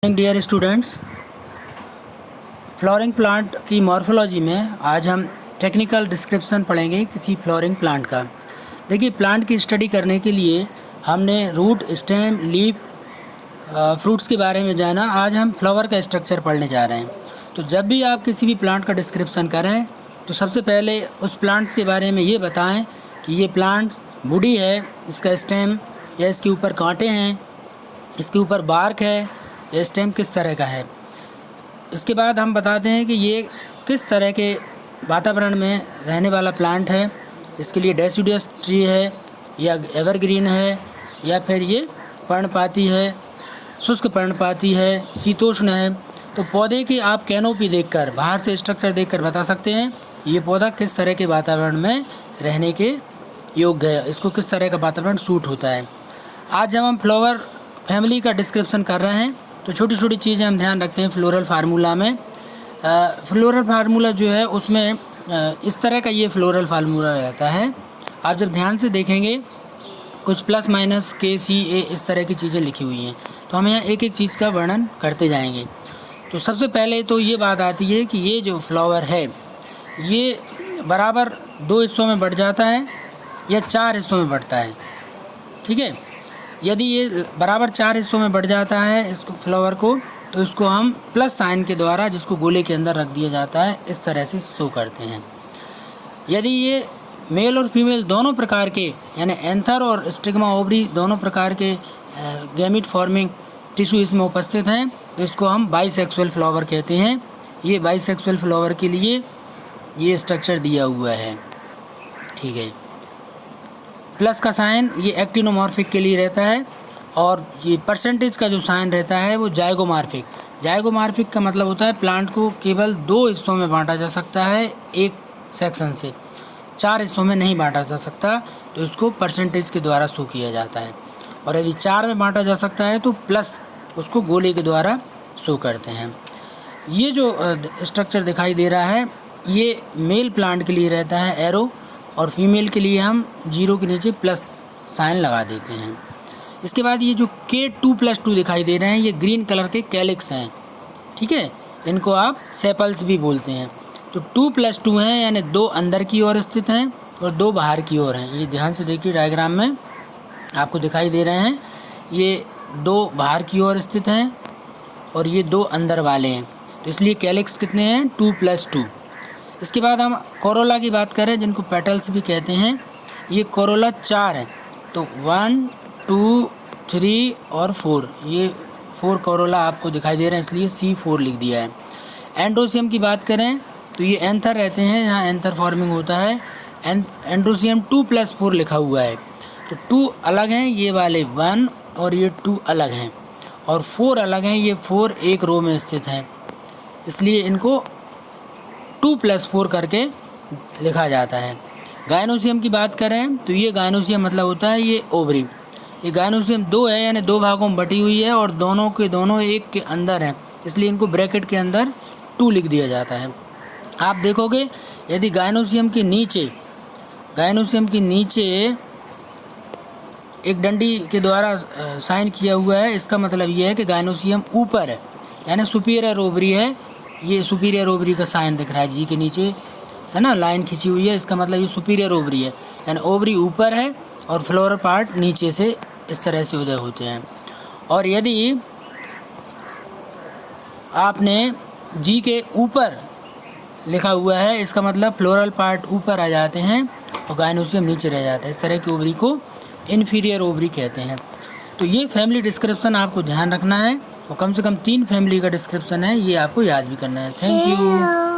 Dear students, flowering plant की morphology में आज हम टेक्निकल डिस्क्रिप्शन पढ़ेंगे किसी फ्लोरिंग प्लांट का। देखिए, प्लांट की स्टडी करने के लिए हमने रूट, स्टेम, लीफ, फ्रूट्स के बारे में जाना। आज हम फ्लावर का स्ट्रक्चर पढ़ने जा रहे हैं। तो जब भी आप किसी भी प्लांट का डिस्क्रिप्शन करें तो सबसे पहले उस प्लांट्स के बारे में ये बताएं कि ये प्लांट वुडी है, इसका स्टेम या इसके ऊपर कांटे हैं, इसके ऊपर बार्क है, ये स्टेम किस तरह का है। इसके बाद हम बताते हैं कि ये किस तरह के वातावरण में रहने वाला प्लांट है। इसके लिए डेसिडुअस ट्री है या एवरग्रीन है या फिर ये पर्णपाती है, शुष्क पर्णपाती है, शीतोष्ण है। तो पौधे की आप कैनोपी देखकर, बाहर से स्ट्रक्चर देखकर बता सकते हैं ये पौधा किस तरह के वातावरण में रहने के योग्य है, इसको किस तरह का वातावरण सूट होता है। आज जब हम फ्लावर फैमिली का डिस्क्रिप्शन कर रहे हैं तो छोटी छोटी चीज़ें हम ध्यान रखते हैं फ्लोरल फार्मूला में। फ्लोरल फार्मूला जो है उसमें इस तरह का ये फ्लोरल फार्मूला रहता है। आप जब ध्यान से देखेंगे कुछ प्लस माइनस के सी ए इस तरह की चीज़ें लिखी हुई हैं, तो हम यहाँ एक एक चीज़ का वर्णन करते जाएंगे। तो सबसे पहले तो ये बात आती है कि ये जो फ्लावर है ये बराबर 2 हिस्सों में बढ़ जाता है या 4 हिस्सों में बढ़ता है। ठीक है, यदि ये बराबर 4 हिस्सों में बढ़ जाता है इसको फ्लावर को, तो इसको हम प्लस साइन के द्वारा, जिसको गोले के अंदर रख दिया जाता है, इस तरह से शो करते हैं। यदि ये मेल और फीमेल दोनों प्रकार के, यानी एंथर और स्टिग्मा ओवरी दोनों प्रकार के गैमीट फॉर्मिंग टिश्यू इसमें उपस्थित हैं, तो इसको हम बाइसेक्सुअल फ्लावर कहते हैं। ये बाइसेक्सुअल फ्लावर के लिए ये स्ट्रक्चर दिया हुआ है। ठीक है, प्लस का साइन ये एक्टिनोमॉर्फिक के लिए रहता है और ये परसेंटेज का जो साइन रहता है वो जाइगोमॉर्फिक। जाइगोमॉर्फिक का मतलब होता है प्लांट को केवल 2 हिस्सों में बांटा जा सकता है एक सेक्शन से, 4 हिस्सों में नहीं बांटा जा सकता, तो इसको परसेंटेज के द्वारा शो किया जाता है। और यदि 4 में बांटा जा सकता है तो प्लस उसको गोले के द्वारा शो करते हैं। ये जो स्ट्रक्चर दिखाई दे रहा है ये मेल प्लांट के लिए रहता है एरो, और फीमेल के लिए हम 0 के नीचे प्लस साइन लगा देते हैं। इसके बाद ये जो K2+2 दिखाई दे रहे हैं ये ग्रीन कलर के कैलिक्स हैं। ठीक है, इनको आप सेपल्स भी बोलते हैं। तो 2+2 हैं, यानी 2 अंदर की ओर स्थित हैं और 2 बाहर की ओर हैं। ये ध्यान से देखिए, डायग्राम में आपको दिखाई दे रहे हैं, ये 2 बाहर की ओर स्थित हैं और ये 2 अंदर वाले हैं। तो इसलिए कैलिक्स कितने हैं? 2+2। इसके बाद हम कोरोला की बात करें, जिनको पेटल्स भी कहते हैं। ये कोरोला 4 है, तो 1, 2, 3 और 4, ये 4 कोरोला आपको दिखाई दे रहे हैं, इसलिए C4 लिख दिया है। एंड्रोसियम की बात करें तो ये एंथर रहते हैं, यहाँ एंथर फॉर्मिंग होता है। एंड्रोसियम 2+4 लिखा हुआ है, तो 2 अलग हैं, ये वाले 1 और ये 2 अलग हैं, और 4 अलग हैं, ये 4 एक रो में स्थित हैं, इसलिए इनको 2+4 करके लिखा जाता है। गायनोसियम की बात करें तो ये गायनोसियम मतलब होता है ये ओवरी। ये गायनोसियम 2 है, यानी 2 भागों में बटी हुई है और दोनों के दोनों एक के अंदर हैं, इसलिए इनको ब्रैकेट के अंदर 2 लिख दिया जाता है। आप देखोगे यदि गायनोसियम के नीचे एक डंडी के द्वारा साइन किया हुआ है, इसका मतलब ये है कि गायनोसियम ऊपर है, यानी सुपीरियर ओवरी है। ये सुपीरियर ओवरी का साइन दिख रहा है जी के नीचे, है ना, लाइन खींची हुई है, इसका मतलब ये सुपीरियर ओवरी है, यानी ओवरी ऊपर है और फ्लोरल पार्ट नीचे से इस तरह से उदय होते हैं। और यदि आपने जी के ऊपर लिखा हुआ है, इसका मतलब फ्लोरल पार्ट ऊपर आ जाते हैं और गायनोसियम नीचे रह जाता है। इस तरह की ओवरी को इन्फीरियर ओवरी कहते हैं। तो ये फैमिली डिस्क्रिप्शन आपको ध्यान रखना है, और कम से कम 3 फैमिली का डिस्क्रिप्शन है, ये आपको याद भी करना है। Thank you.